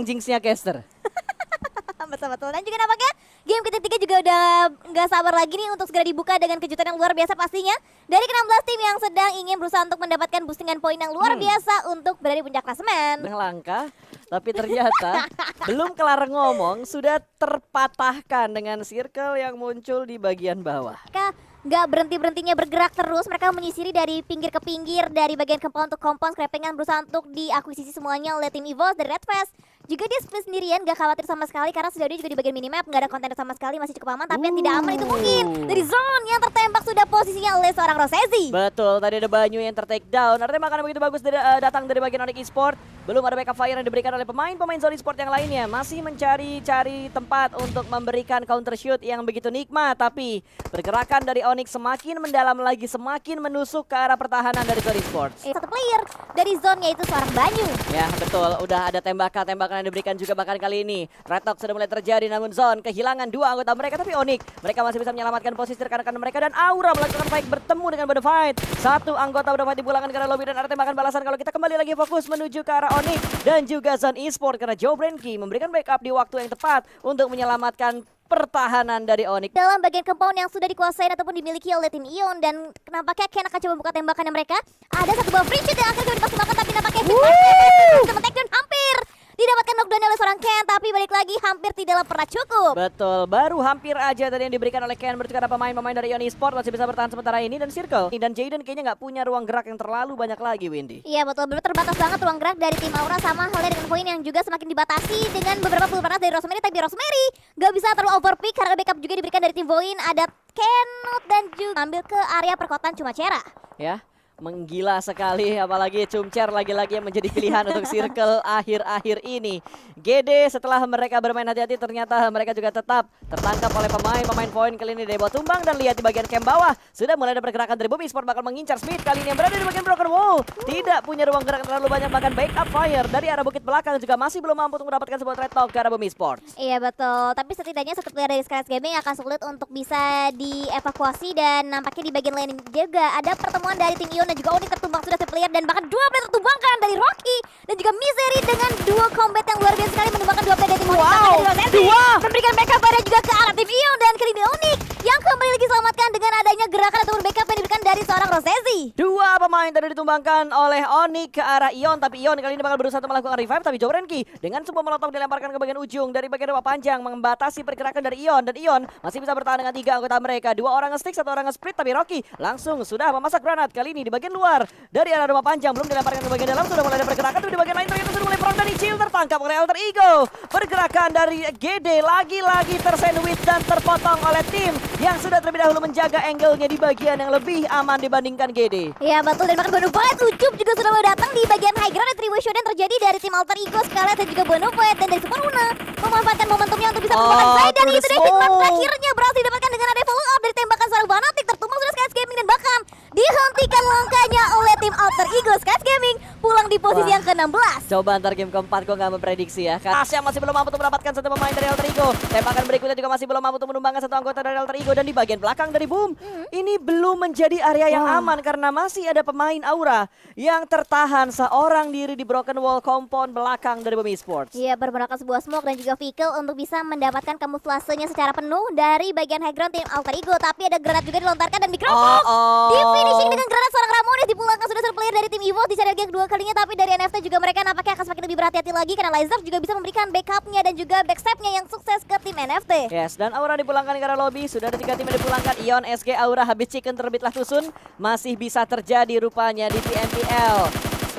jinxnya caster. Betul-betul. Dan juga nampaknya game ketiga juga udah nggak sabar lagi nih untuk segera dibuka dengan kejutan yang luar biasa pastinya. Dari ke-16 tim yang sedang ingin berusaha untuk mendapatkan boostingan poin yang luar biasa untuk berada di puncak klasemen. Yang langka, tapi ternyata belum kelar ngomong sudah terpatahkan dengan circle yang muncul di bagian bawah. Mereka nggak berhenti-berhentinya bergerak terus. Mereka menyisiri dari pinggir ke pinggir, dari bagian compound untuk compound, scrappingan berusaha untuk diakuisisi semuanya oleh tim EVOS dari Red Fest. Juga dia split sendirian, gak khawatir sama sekali karena sejauh ini juga di bagian minimap nggak ada kontainer sama sekali, masih cukup aman. Tapi yang tidak aman itu mungkin dari zone yang tertembak sudah posisinya oleh seorang Rosezi. Betul, tadi ada Banyu yang ter-take down. Artinya makanan begitu bagus datang dari bagian Onyx Esport. Belum ada backup fire yang diberikan oleh pemain-pemain Zone Esport yang lainnya. Masih mencari-cari tempat untuk memberikan counter shoot yang begitu nikmat. Tapi pergerakan dari Onyx semakin mendalam lagi, semakin menusuk ke arah pertahanan dari Zone Esport. Satu player dari zone yaitu seorang Banyu. Ya betul, udah ada tembakan yang diberikan juga bahkan kali ini. Red Talk sudah mulai terjadi namun Zone kehilangan dua anggota mereka. Tapi Onyx, mereka masih bisa menyelamatkan posisi rekan-rekan mereka. Dan Aura melakukan fight bertemu dengan Bonafide. Satu anggota Bonafide dipulangkan ke arah lobby dan ada tembakan balasan kalau kita kembali lagi fokus menuju ke arah Onyx dan juga Zone Esport karena Joe Brenky memberikan backup di waktu yang tepat untuk menyelamatkan pertahanan dari Onyx. Dalam bagian compound yang sudah dikuasai ataupun dimiliki oleh tim Ion dan nampaknya Ken akan coba membuka tembakannya mereka. Ada satu buah free shoot yang akan coba dimaksimalkan tapi nampaknya bisa men-takedown hampir didapatkan knockdown oleh seorang Ken, tapi balik lagi hampir tidaklah pernah cukup. Betul, baru hampir aja tadi yang diberikan oleh Ken berarti karena pemain-pemain dari Ion Esport masih bisa bertahan sementara ini dan Circle. Dan Jaden kayaknya nggak punya ruang gerak yang terlalu banyak lagi, Windy. Iya betul, benar terbatas banget ruang gerak dari tim Aura sama halnya dengan poin yang juga semakin dibatasi dengan beberapa peluru panas dari Rosemary. Tapi Rosemary nggak bisa terlalu overpick karena backup juga diberikan dari tim Voin. Ada Kenut dan juga ambil ke area perkotaan Cumacera. Ya. Menggila sekali, apalagi Cumcer lagi-lagi yang menjadi pilihan untuk Circle akhir-akhir ini. GD setelah mereka bermain hati-hati ternyata mereka juga tetap tertangkap oleh pemain poin kali ini dari bawah tumbang. Dan lihat di bagian camp bawah sudah mulai ada pergerakan dari Boom Esport bakal mengincar Smith kali ini yang berada di bagian broken wall. Tidak punya ruang gerak terlalu banyak, bahkan backup fire dari arah bukit belakang juga masih belum mampu untuk mendapatkan sebuah trade talk ke arah Boom Esport. Iya betul, tapi setidaknya satu player dari Skylight Gaming akan sulit untuk bisa dievakuasi. Dan nampaknya di bagian lain juga ada pertemuan dari tim Ion dan juga Onyx tertumbang sudah player dan bahkan dua player tertumbangkan dari Rocky dan juga Misery dengan dua combat yang luar biasa sekali menumbangkan dua player dari tim Onyx. Memberikan backup pada juga ke arah tim Ion dan kali ini Onyx yang kembali lagi selamatkan dengan adanya gerakan ataupun backup yang diberikan dari seorang Rosezi. Dua pemain tadi ditumbangkan oleh Onyx ke arah Ion, tapi Ion kali ini bakal berusaha untuk melakukan revive. Tapi Joe Renki dengan sebuah molotov dilemparkan ke bagian ujung dari bagian rumah panjang membatasi pergerakan dari Ion. Dan Ion masih bisa bertahan dengan tiga anggota mereka, dua orang nge-stick, satu orang nge-split. Tapi Rocky langsung sudah memasak granat kali ini di bagian luar dari arah rumah panjang, belum dilemparkan ke bagian dalam. Sudah mulai ada pergerakan, tapi di bagian lain ternyata sudah mulai perang dari Chill, tertangkap oleh Alter Ego. Pergerakan dari GD lagi-lagi tersandwich dan terpotong oleh tim yang sudah terlebih dahulu menjaga angle-nya di bagian yang lebih aman dibandingkan GD. Iya betul, dan bahkan Bonafide Ucup juga sudah mulai datang di bagian high ground. Dan three-way showdown terjadi dari tim Alter Ego, Scarlet dan juga Bonafide. Dan dari Super Luna memanfaatkan momentumnya untuk bisa menemukan Zai. Dan itu dia hitmark terakhirnya berhasil didapatkan dengan ada follow up dari tembakan seorang Fanatic. Tertumbang sudah Skylight Gaming dan bahkan dihentikan langkahnya oleh tim Alter Ego. Skylight Gaming pulang di posisi yang ke-16. Coba antar game keempat gue gak memprediksi ya. Tasya masih belum mampu untuk mendapatkan satu pemain dari Alter Ego. Tembakan berikutnya juga masih belum mampu untuk menumbangkan satu anggota dari Alter Ego. Dan di bagian belakang dari Boom, ini belum menjadi area yang aman karena masih ada pemain Aura yang tertahan seorang diri di broken wall compound belakang dari Boom Esports. Iya, bermodalkan sebuah smoke dan juga vehicle untuk bisa mendapatkan kamuflasenya secara penuh dari bagian high ground tim Alter Ego. Tapi ada granat juga dilontarkan dan mikrofon di finishing dengan granat seorang Ramones. Dipulangkan sudah satu player dari tim EVOS di serial game kedua kalinya. Tapi dari NFT juga mereka nampaknya akan semakin lebih berhati-hati lagi karena Laser juga bisa memberikan backupnya dan juga backstepnya yang sukses ke tim NFT. Yes, dan Aura dipulangkan ke arah lobby. Sudah ada 3 tim yang dipulangkan. Ion, SG, Aura, habis chicken terbitlah Tusun. Masih bisa terjadi rupanya di PNPL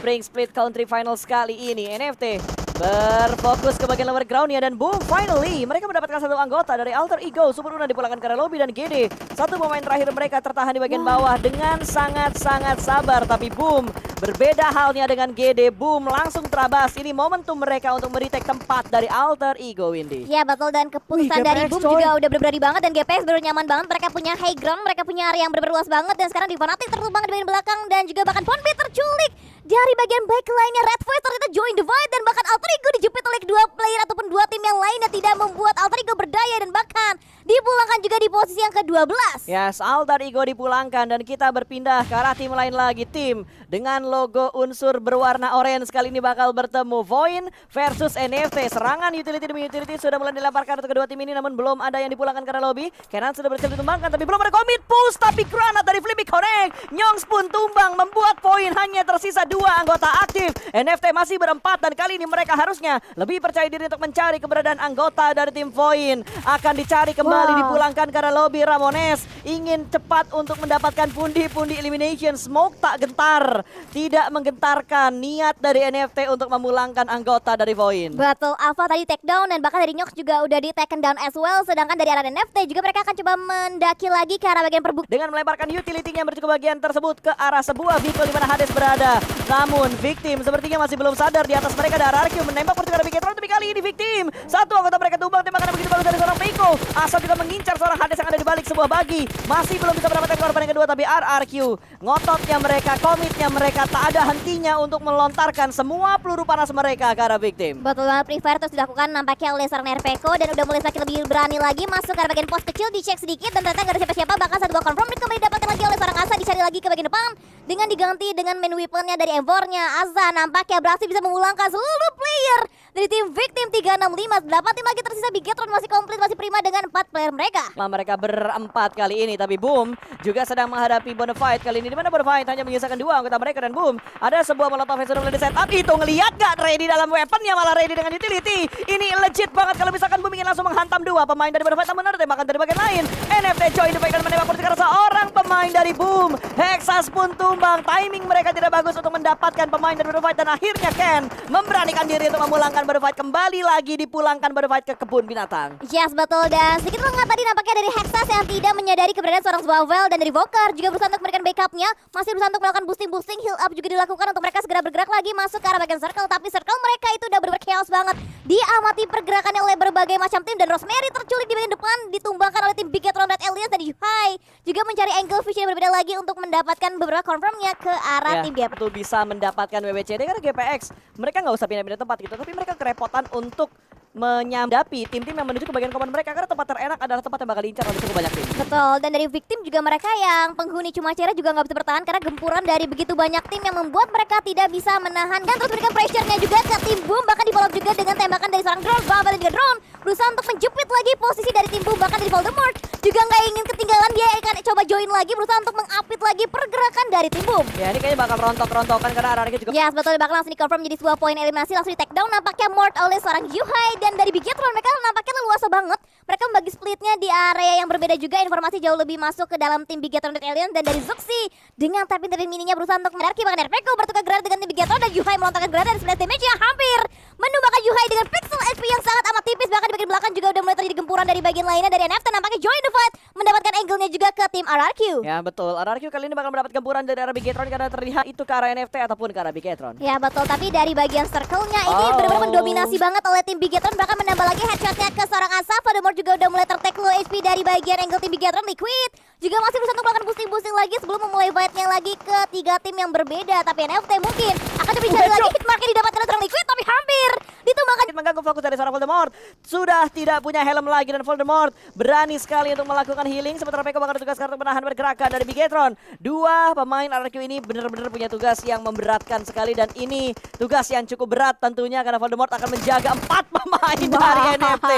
Spring Split Country Finals kali ini. NFT berfokus ke bagian lower groundnya dan Boom, finally mereka mendapatkan satu anggota dari Alter Ego. Super Luna dipulangkan ke arah lobby dan GD satu pemain terakhir mereka tertahan di bagian bawah dengan sangat-sangat sabar. Tapi Boom berbeda halnya dengan GD. Boom langsung terabas. Ini momentum mereka untuk meretake tempat dari Alter Ego, Windy. Ya betul, dan keputusan dari Boom juga udah berani banget dan GPX baru nyaman banget. Mereka punya high ground, mereka punya area yang benar-benar luas banget. Dan sekarang di Fnatic tertumbang di bagian belakang dan juga bahkan Ponbit terculik dari bagian back lainnya. Red Voice ternyata join the fight dan bahkan Alter Ego dijepit oleh dua player ataupun dua tim yang lainnya tidak membuat Alter Ego berdaya. Dan bahkan di dipulangkan juga di posisi yang ke-12. Yes, Alter Ego dipulangkan dan kita berpindah ke arah tim lain lagi. Tim dengan logo unsur berwarna orange kali ini bakal bertemu Void versus NFT. Serangan utility demi utility sudah mulai dilemparkan untuk kedua tim ini, namun belum ada yang dipulangkan karena lobby. Kenan sudah berhasil ditumbangkan tapi belum ada commit push, tapi granat dari Flippy connect. Nyongs pun tumbang membuat poin hanya tersisa 2 anggota aktif. NFT masih berempat dan kali ini mereka harusnya lebih percaya diri untuk mencari keberadaan anggota dari tim Void. Akan dicari kembali, dipulangkan karena lobby. Ramones ingin cepat untuk mendapatkan pundi-pundi elimination. Smoke tak gentar, tidak menggentarkan niat dari NFT untuk memulangkan anggota dari Void. Betul, Alpha tadi take down dan bahkan dari Nyox juga udah di taken down as well. Sedangkan dari arah NFT juga mereka akan coba mendaki lagi ke arah bagian perbuk. Dengan melemparkan utility-nya menuju ke bagian tersebut ke arah sebuah vehicle di mana Hades berada. Namun victim sepertinya masih belum sadar, di atas mereka ada RRQ menembak menuju ke arah Bigetron, tapi kali ini victim satu anggota mereka tumbang. Tembakan begitu bagus dari seorang Peiko. Asal juga mengincar seorang Hades yang ada di balik sebuah bagi. Masih belum bisa mendapatkan korban yang kedua, tapi RRQ ngototnya mereka, komitnya mereka tak ada hentinya untuk melontarkan semua peluru panas mereka ke arah victim. Betul banget, Free Fire terus dilakukan nampaknya oleh seorang Nerpeko dan udah mulai semakin lebih berani lagi masuk ke arah bagian pos kecil, dicek sedikit dan ternyata nggak ada siapa-siapa. Bahkan satu gol confirm kembali didapatkan lagi oleh seorang Asa, dicari lagi ke bagian depan dengan diganti dengan main weaponnya dari Evornya. Asa nampaknya berhasil bisa memulangkan seluruh player dari tim victim 365. 8 tim lagi tersisa, Bigetron masih komplit, masih prima dengan 4 player mereka. Lah mereka berempat kali ini, tapi Boom juga sedang menghadapi Bonafide kali ini, di mana Bonafide hanya menyisakan 2 anggota mereka. Dan Boom ada sebuah molotov yang sudah mulai di set up. Itu ngelihat gak ready dalam weaponnya, malah ready dengan utility. Ini legit banget kalau misalkan Boom ingin langsung menghantam 2 pemain dari Bonafide, namun ada tembakan dari bagian lain. NFT join the fight dan menembak karena seorang pemain dari Boom. Hexas pun tumbang, timing mereka tidak bagus untuk mendapatkan pemain dari Bonafide, dan akhirnya Ken memberanikan diri untuk memulangkan Bonafide. Kembali lagi dipulangkan Bonafide ke kebun binatang. Yes, betul, dan sedikit lengah tadi nampaknya dari Hexas yang tidak menyadari keberadaan seorang Zwavel, dan dari Voker juga berusaha untuk memberikan backupnya, masih berusaha untuk melakukan boosting, heal up juga dilakukan untuk mereka segera bergerak lagi masuk ke arah bagian circle, tapi circle mereka itu udah benar-benar chaos banget. Diamati pergerakannya oleh berbagai macam tim, dan Rosemary terculik di bagian depan ditumbangkan oleh tim Bigetron Red Aliens, dan Yuhai juga mencari angle vision yang berbeda lagi untuk mendapatkan beberapa confirmnya ke arah tim Gap. Betul, bisa mendapatkan WWCD karena GPX mereka nggak usah pindah-pindah tempat gitu, tapi mereka kerepotan untuk menyamdapi tim-tim yang menuju ke bagian command mereka, karena tempat terenak adalah tempat yang bakal diincar oleh cukup banyak tim. Betul, dan dari victim juga mereka yang penghuni cuma Cera juga nggak bisa bertahan karena gempuran dari begitu banyak tim yang membuat mereka tidak bisa menahan dan terus memberikan pressure-nya juga ke tim Boom, bahkan di follow juga dengan tembakan dari seorang drone. Babel dan juga drone berusaha untuk menjepit lagi posisi dari tim Boom, bahkan dari Voldemort juga nggak ingin ketinggalan, dia akan coba join lagi berusaha untuk mengapit lagi pergerakan dari tim Boom. Ya ini kayaknya bakal rontok-rontokan karena RRQ juga. Yes, betul, bakal langsung di-confirm jadi sebuah poin eliminasi, langsung di take down nampaknya Mort oleh seorang Yuhai, dan dari Bigetron mereka nampaknya leluasa banget. Mereka membagi splitnya di area yang berbeda juga, informasi jauh lebih masuk ke dalam tim Bigetron Red Alien, dan dari Zuxi dengan tapin dari mininya berusaha untuk menerki, bahkan Nerpeko bertukar granat dengan tim Bigetron, dan Yuhai melontarkan granat dan 9 damage yang hampir menumbangkan Yuhai dengan pixel HP yang sangat amat tipis. Bahkan di bagian belakang juga udah mulai terjadi gempuran dari bagian lainnya dari NFT, nampaknya join the fight mendapatkan angle-nya juga ke tim RRQ. Ya betul, RRQ kali ini bakal mendapat gempuran dari arah Bigetron karena terlihat itu ke arah NFT ataupun ke arah Bigetron. Ya betul, tapi dari bagian circle-nya ini benar-benar mendominasi banget oleh tim Bigetron, bahkan menambah lagi headshot-nya ke seorang Asa. Voldemort juga udah mulai tertek low HP dari bagian angle tim Bigetron. Liquid juga masih berusaha untuk melakukan boosting lagi sebelum memulai fight-nya lagi ke 3 tim yang berbeda, tapi NFT mungkin akan coba dicari lagi. Hitmark-nya didapatkan oleh seorang Liquid, tapi hampir ditumbangkan. Mengganggu fokus dari seorang Voldemort, sudah tidak punya helm lagi, dan Voldemort berani sekali untuk melakukan healing, sementara Peko bakal bertugas untuk menahan pergerakan dari Bigetron. 2 pemain RRQ ini benar-benar punya tugas yang memberatkan sekali, dan ini tugas yang cukup berat tentunya karena Voldemort akan menjaga 4 pemain dari NFT.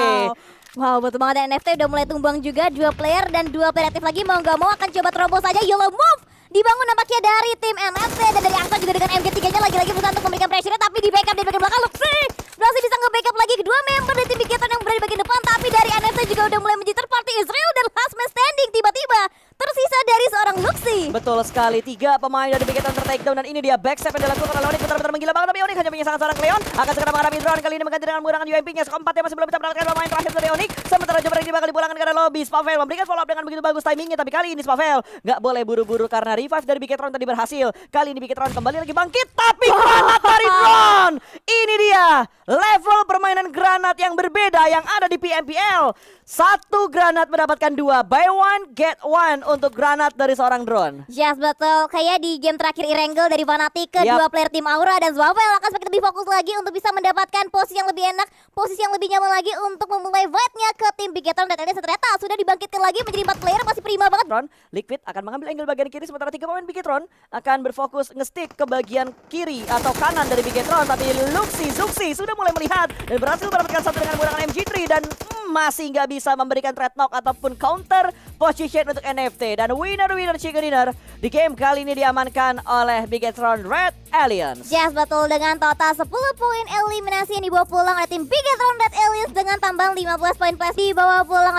Wow, betul banget, dan NFT udah mulai tumbang juga 2 player, dan 2 player aktif lagi mau nggak mau akan coba terobos saja. Yellow move dibangun nampaknya dari tim NFT, dan dari Angsa juga dengan MG3-nya lagi-lagi berusaha untuk memberikan pressure, tapi di backup dari bagian belakang. Luxi berhasil bisa nge-backup lagi kedua member dari tim Bigetron yang berada di bagian depan, tapi dari NFT juga udah mulai menjadi third party Israel, dan last man standing tiba-tiba tersisa dari seorang Luxi. Betul sekali, 3 pemain dari Bigetron ter-takedown, dan ini dia backstep yang dilakukan oleh Onyx, benar-benar menggila banget, tapi Onyx hanya menyisakan seorang Cleon, akan segera menghadapi drone kali ini mengganti dengan menggunakan UMP-nya. Keempatnya masih belum bisa mendapatkan pemain terakhir dari Onyx, sementara Jover ini bakal dipulangkan karena lobby. Spavel memberikan follow up dengan begitu bagus timingnya, tapi kali ini Spavel nggak boleh buru-buru karena revive dari Bigetron tadi berhasil. Kali ini Bigetron kembali lagi bangkit, tapi granat dari drone. Ini dia level permainan granat yang berbeda yang ada di PMPL. 1 granat mendapatkan 2, buy one get one untuk granat dari seorang drone. Yes, betul. Kayak di game terakhir Irangel dari Fnatic ke 2 player tim Aura, dan Zwavel akan semakin lebih fokus lagi untuk bisa mendapatkan posisi yang lebih enak, posisi yang lebih nyaman lagi untuk memulai fight-nya ke tim Bigetron. Dan Aliens ternyata sudah dibangkitkan lagi menjadi 4 player, masih prima banget. Liquid akan mengambil angle bagian kiri, sementara 3 pemain Bigetron akan berfokus nge-stick ke bagian kiri atau kanan dari Bigetron. Tapi Zuxi sudah mulai melihat dan berhasil mendapatkan satu dengan menggunakan MG3 dan masih nggak bisa memberikan threat knock ataupun counter position untuk NFT. Dan winner chicken dinner di game kali ini diamankan oleh Bigetron Red Aliens. Yes, betul, dengan total 10 poin eliminasi yang dibawa pulang oleh tim Bigetron Red Aliens dengan tambahan 15 poin plus dibawa pulang oleh